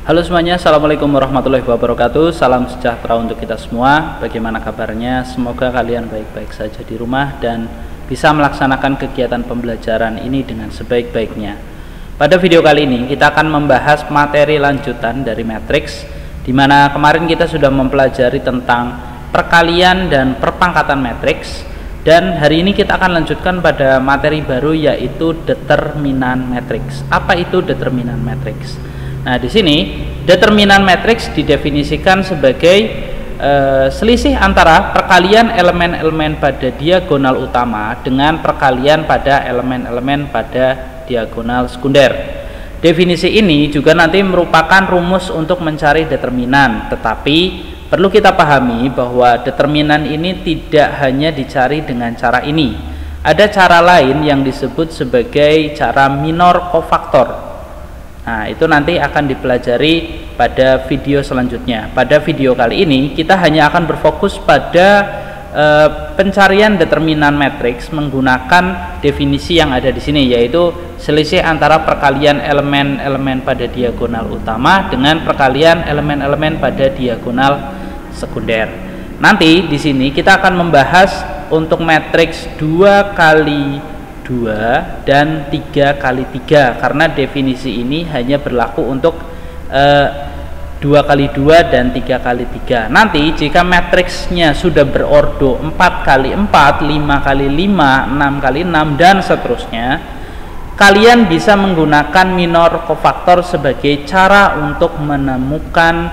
Halo semuanya, Assalamualaikum warahmatullahi wabarakatuh. Salam sejahtera untuk kita semua. Bagaimana kabarnya? Semoga kalian baik-baik saja di rumah dan bisa melaksanakan kegiatan pembelajaran ini dengan sebaik-baiknya. Pada video kali ini kita akan membahas materi lanjutan dari matriks, di mana kemarin kita sudah mempelajari tentang perkalian dan perpangkatan matriks, dan hari ini kita akan lanjutkan pada materi baru, yaitu determinan matriks. Apa itu determinan matriks? Nah, di sini determinan matriks didefinisikan sebagai selisih antara perkalian elemen-elemen pada diagonal utama dengan perkalian pada elemen-elemen pada diagonal sekunder. Definisi ini juga nanti merupakan rumus untuk mencari determinan, tetapi perlu kita pahami bahwa determinan ini tidak hanya dicari dengan cara ini. Ada cara lain yang disebut sebagai cara minor kofaktor. Nah, itu nanti akan dipelajari pada video selanjutnya. Pada video kali ini kita hanya akan berfokus pada pencarian determinan matriks menggunakan definisi yang ada di sini, yaitu selisih antara perkalian elemen-elemen pada diagonal utama dengan perkalian elemen-elemen pada diagonal sekunder. Nanti di sini kita akan membahas untuk matriks 2 kali 2 dan 3 kali 3, karena definisi ini hanya berlaku untuk 2 kali 2 dan 3 kali 3. Nanti jika matriksnya sudah berordo 4 kali 4, 5 kali 5, 6 kali 6 dan seterusnya, kalian bisa menggunakan minor kofaktor sebagai cara untuk menemukan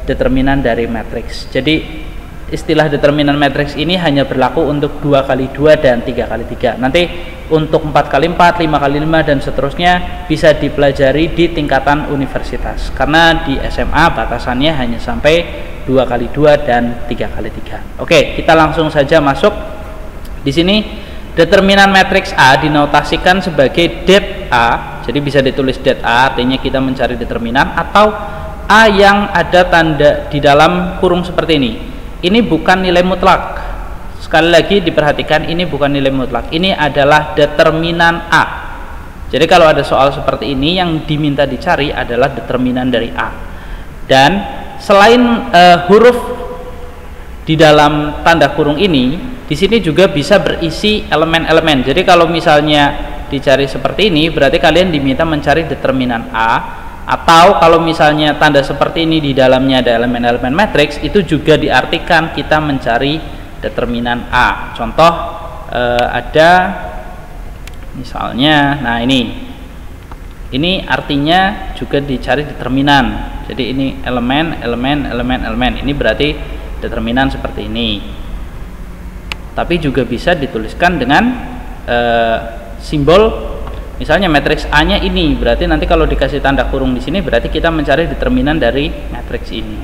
determinan dari matriks. Jadi istilah determinan matriks ini hanya berlaku untuk 2 kali 2 dan 3 kali 3. Nanti untuk 4 kali 4, 5 kali 5 dan seterusnya bisa dipelajari di tingkatan universitas, karena di SMA batasannya hanya sampai 2 kali 2 dan 3 kali 3. Oke, kita langsung saja masuk. Di sini determinan matriks A dinotasikan sebagai det A. Jadi bisa ditulis det A, artinya kita mencari determinan, atau A yang ada tanda di dalam kurung seperti ini. Ini bukan nilai mutlak. Sekali lagi diperhatikan, ini bukan nilai mutlak. Ini adalah determinan A. Jadi kalau ada soal seperti ini, yang diminta dicari adalah determinan dari A. Dan selain huruf di dalam tanda kurung ini, di sini juga bisa berisi elemen-elemen. Jadi kalau misalnya dicari seperti ini, berarti kalian diminta mencari determinan A. Atau kalau misalnya tanda seperti ini di dalamnya ada elemen-elemen matriks, itu juga diartikan kita mencari determinan A. Contoh ada misalnya, nah ini artinya juga dicari determinan. Jadi ini elemen. Ini berarti determinan seperti ini. Tapi juga bisa dituliskan dengan simbol. Misalnya matriks A-nya ini, berarti nanti kalau dikasih tanda kurung di sini berarti kita mencari determinan dari matriks ini.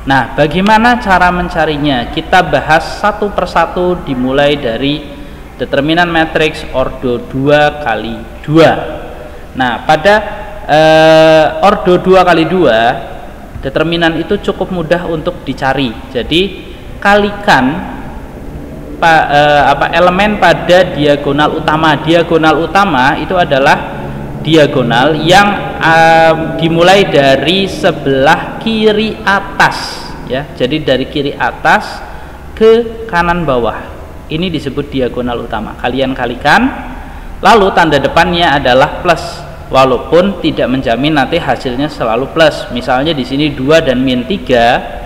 Nah, bagaimana cara mencarinya? Kita bahas satu persatu, dimulai dari determinan matriks ordo 2 kali 2. Nah, pada ordo 2 kali 2, determinan itu cukup mudah untuk dicari. Jadi kalikan elemen pada diagonal utama. Diagonal utama itu adalah diagonal yang dimulai dari sebelah kiri atas, ya. Jadi dari kiri atas ke kanan bawah. Ini disebut diagonal utama. Kalian kalikan, lalu tanda depannya adalah plus, walaupun tidak menjamin nanti hasilnya selalu plus. Misalnya di sini 2 dan min 3,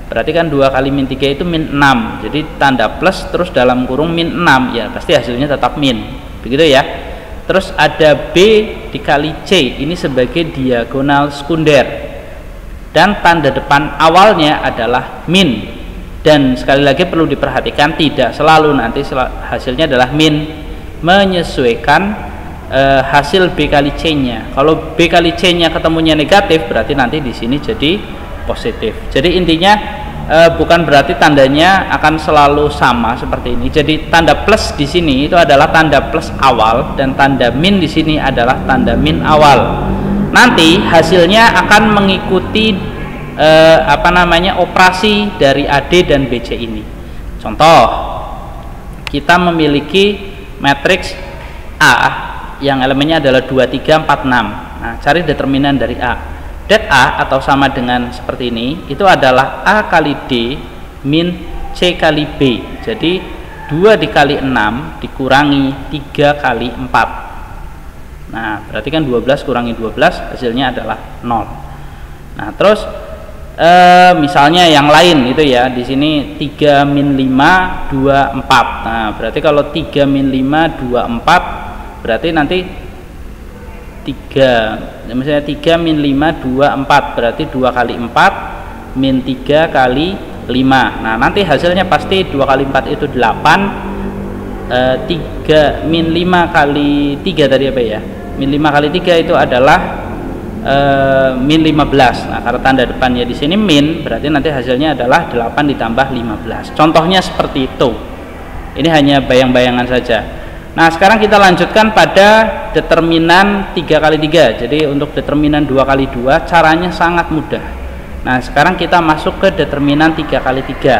berarti kan 2 kali min 3 itu min 6. Jadi tanda plus terus dalam kurung min 6, ya pasti hasilnya tetap min. Begitu ya. Terus ada B dikali C, ini sebagai diagonal sekunder. Dan tanda depan awalnya adalah min. Dan sekali lagi perlu diperhatikan, tidak selalu nanti hasilnya adalah min, menyesuaikan hasil B kali C-nya. Kalau B kali C-nya ketemunya negatif, berarti nanti di sini jadi positif. Jadi intinya bukan berarti tandanya akan selalu sama seperti ini. Jadi tanda plus di sini itu adalah tanda plus awal, dan tanda min di sini adalah tanda min awal. Nanti hasilnya akan mengikuti operasi dari AD dan BC ini. Contoh, kita memiliki matriks A yang elemennya adalah 2, 3, 4, 6. Nah, cari determinan dari A. Det A atau sama dengan seperti ini, itu adalah A kali D min C kali B. Jadi 2 dikali 6 dikurangi 3 kali 4. Nah, berarti kan 12 kurangi 12 hasilnya adalah 0. Nah, terus misalnya yang lain itu ya, di sini 3 min 5 2 4. Nah, berarti kalau 3 min 5 2 4 berarti nanti 3, misalnya 3 min 5 2 4 berarti 2 kali 4 min 3 kali 5. Nah, nanti hasilnya pasti 2 kali 4 itu 8. 3 min 5 kali 3 tadi apa ya? Min 5 kali 3 itu adalah min 15. Nah, karena tanda depannya di sini min, berarti nanti hasilnya adalah 8 ditambah 15. Contohnya seperti itu. Ini hanya bayang-bayangan saja. Nah, sekarang kita lanjutkan pada determinan 3 kali 3. Jadi untuk determinan 2 kali 2 caranya sangat mudah. Nah, sekarang kita masuk ke determinan 3 kali 3.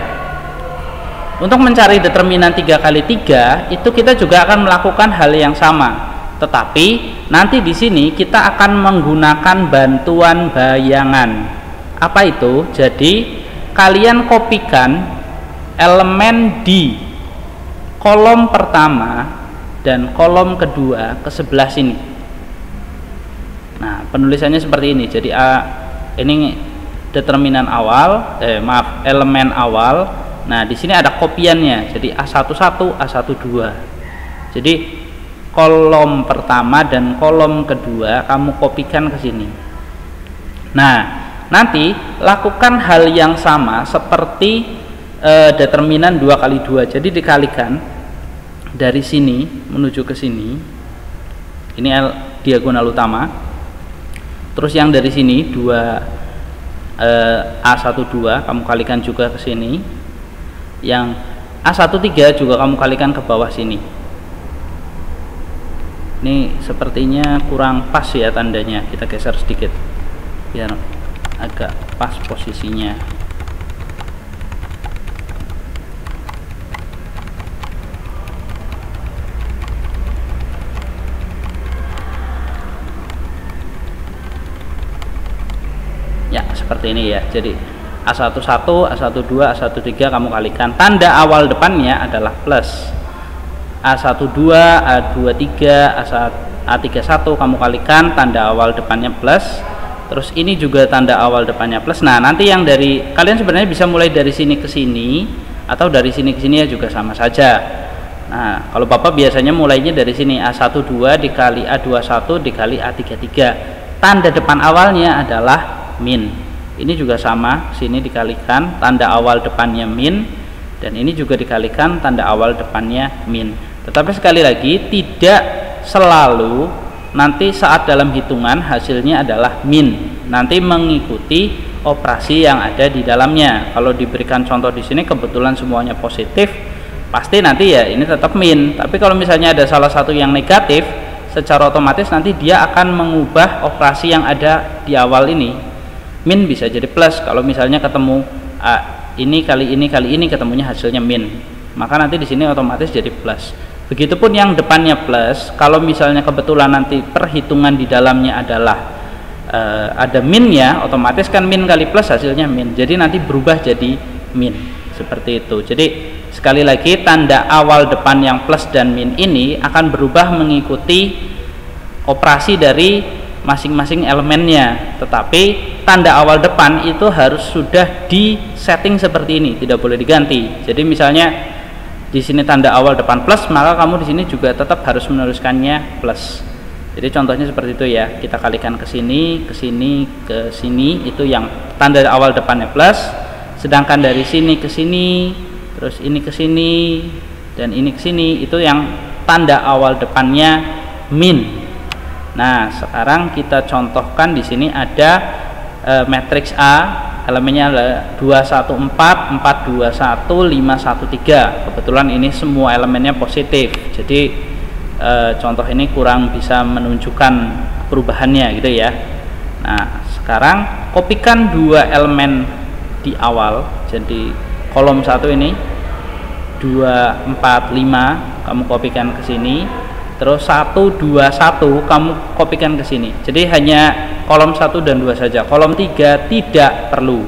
Untuk mencari determinan 3 kali 3 itu kita juga akan melakukan hal yang sama. Tetapi nanti di sini kita akan menggunakan bantuan bayangan. Apa itu? Jadi kalian kopikan elemen di kolom pertama dan kolom kedua ke sebelah sini. Nah, penulisannya seperti ini. Jadi ini determinan awal, elemen awal. Nah, di sini ada kopiannya. Jadi A11, A12. Jadi kolom pertama dan kolom kedua kamu kopikan ke sini. Nah, nanti lakukan hal yang sama seperti determinan 2 kali 2. Jadi dikalikan dari sini menuju ke sini. Ini diagonal utama. Terus yang dari sini 2A12 kamu kalikan juga ke sini. Yang A13 juga kamu kalikan ke bawah sini. Ini sepertinya kurang pas ya tandanya. Kita geser sedikit biar agak pas posisinya. Ya, seperti ini ya. Jadi A11, A12, A13 kamu kalikan. Tanda awal depannya adalah plus. A12, A23, A31 kamu kalikan, tanda awal depannya plus. Terus ini juga tanda awal depannya plus. Nah, nanti yang dari kalian sebenarnya bisa mulai dari sini ke sini atau dari sini ke sini ya juga sama saja. Nah, kalau Bapak biasanya mulainya dari sini A12 dikali A21 dikali A33. Tanda depan awalnya adalah min. Ini juga sama, sini dikalikan tanda awal depannya min, dan ini juga dikalikan tanda awal depannya min. Tetapi sekali lagi tidak selalu nanti saat dalam hitungan hasilnya adalah min. Nanti mengikuti operasi yang ada di dalamnya. Kalau diberikan contoh di sini kebetulan semuanya positif, pasti nanti ya ini tetap min. Tapi kalau misalnya ada salah satu yang negatif, secara otomatis nanti dia akan mengubah operasi yang ada di awal ini. Min bisa jadi plus kalau misalnya ketemu ini kali ini kali ini ketemunya hasilnya min, maka nanti di sini otomatis jadi plus. Begitupun yang depannya plus, kalau misalnya kebetulan nanti perhitungan di dalamnya adalah ada minnya, otomatis kan min kali plus hasilnya min, jadi nanti berubah jadi min, seperti itu. Jadi sekali lagi tanda awal depan yang plus dan min ini akan berubah mengikuti operasi dari masing-masing elemennya, tetapi tanda awal depan itu harus sudah di setting seperti ini, tidak boleh diganti. Jadi misalnya di sini tanda awal depan plus, maka kamu di sini juga tetap harus menuliskannya plus. Jadi contohnya seperti itu ya. Kita kalikan ke sini, ke sini, ke sini, itu yang tanda awal depannya plus. Sedangkan dari sini ke sini, terus ini ke sini, dan ini ke sini, itu yang tanda awal depannya min. Nah, sekarang kita contohkan di sini ada matriks A, elemennya adalah 214, 421, 513. Kebetulan ini semua elemennya positif. Jadi contoh ini kurang bisa menunjukkan perubahannya gitu ya. Nah, sekarang kopikan dua elemen di awal. Jadi kolom 1 ini 2, 4, 5 kamu kopikan ke sini. Terus 1, 2, 1 kamu kopikan ke sini. Jadi hanya kolom 1 dan 2 saja. Kolom 3 tidak perlu.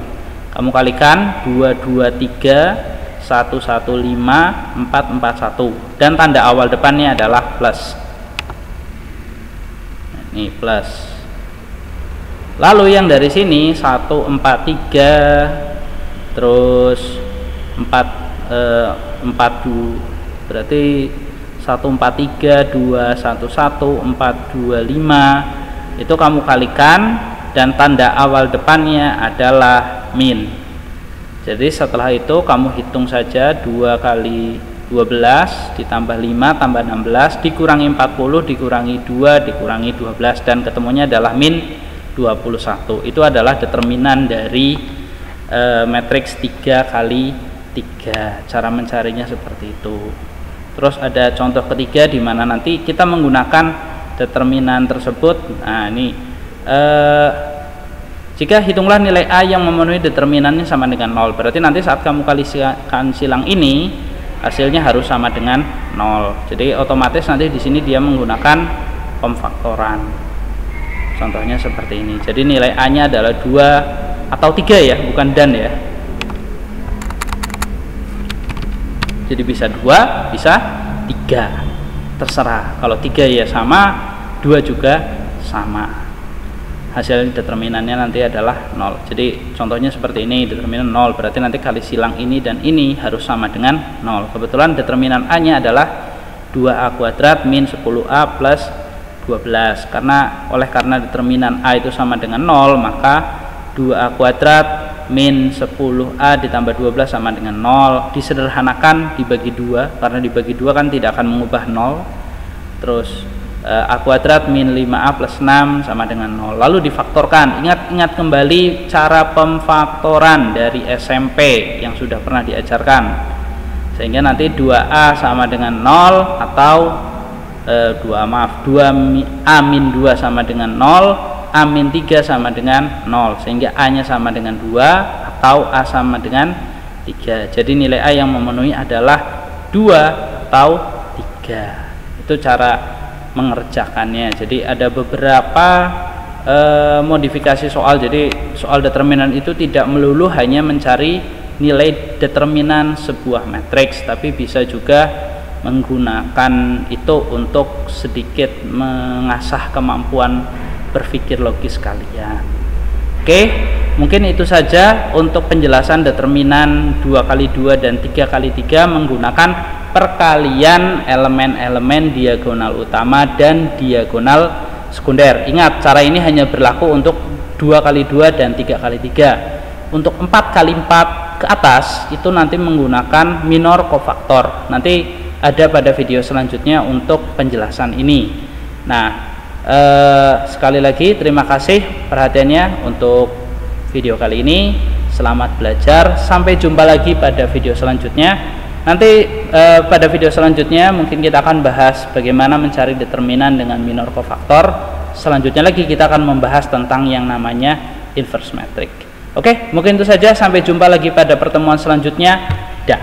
Kamu kalikan 2, 2, 3, 1, 1, 5, 4, 4, 1. Dan tanda awal depannya adalah plus. Ini plus. Lalu yang dari sini 1, 4, 3, terus 4, 2, berarti 1, 4, 3, 2, 1, 1, 4, 2, 5. Itu kamu kalikan dan tanda awal depannya adalah min. Jadi setelah itu kamu hitung saja 2 kali 12 ditambah 5 tambah 16 dikurangi 40 dikurangi 2 dikurangi 12 dan ketemunya adalah min 21. Itu adalah determinan dari matriks 3 kali 3. Cara mencarinya seperti itu. Terus ada contoh ketiga di mana nanti kita menggunakan determinan tersebut. Nah ini jika hitunglah nilai A yang memenuhi determinannya sama dengan 0, berarti nanti saat kamu kalikan silang ini hasilnya harus sama dengan 0. Jadi otomatis nanti di sini dia menggunakan pemfaktoran. Contohnya seperti ini. Jadi nilai A nya adalah 2 atau 3 ya, bukan dan ya. Jadi bisa 2, bisa 3, terserah. Kalau 3 ya sama, 2 juga sama. Hasil determinannya nanti adalah 0. Jadi contohnya seperti ini, determinan 0 berarti nanti kali silang ini dan ini harus sama dengan 0. Kebetulan determinan A nya adalah 2A kuadrat min 10A plus 12. Karena determinan A itu sama dengan 0, maka 2A kuadrat min 10A ditambah 12 sama dengan 0. Disederhanakan dibagi 2, karena dibagi 2 kan tidak akan mengubah 0. Terus A kuadrat min 5A plus 6 sama dengan 0. Lalu difaktorkan. Ingat kembali cara pemfaktoran dari SMP yang sudah pernah diajarkan. Sehingga nanti 2A sama dengan 0 atau 2A min 2 sama dengan 0, A min 3 sama dengan 0. Sehingga A nya sama dengan 2 atau A sama dengan 3. Jadi nilai A yang memenuhi adalah 2 atau 3. Itu cara mengerjakannya. Jadi ada beberapa modifikasi soal. Jadi soal determinan itu tidak melulu hanya mencari nilai determinan sebuah matriks, tapi bisa juga menggunakan itu untuk sedikit mengasah kemampuan berpikir logis kalian. Oke, mungkin itu saja untuk penjelasan determinan 2x2 dan 3x3 menggunakan perkalian elemen-elemen diagonal utama dan diagonal sekunder. Ingat, cara ini hanya berlaku untuk 2x2 dan 3x3. Untuk 4x4 ke atas itu nanti menggunakan minor kofaktor. Nanti ada pada video selanjutnya untuk penjelasan ini. Nah, sekali lagi terima kasih perhatiannya untuk video kali ini. Selamat belajar, sampai jumpa lagi pada video selanjutnya. Nanti pada video selanjutnya mungkin kita akan bahas bagaimana mencari determinan dengan minor kofaktor. Selanjutnya lagi kita akan membahas tentang yang namanya inverse matrix. Oke, mungkin itu saja, sampai jumpa lagi pada pertemuan selanjutnya. Dah.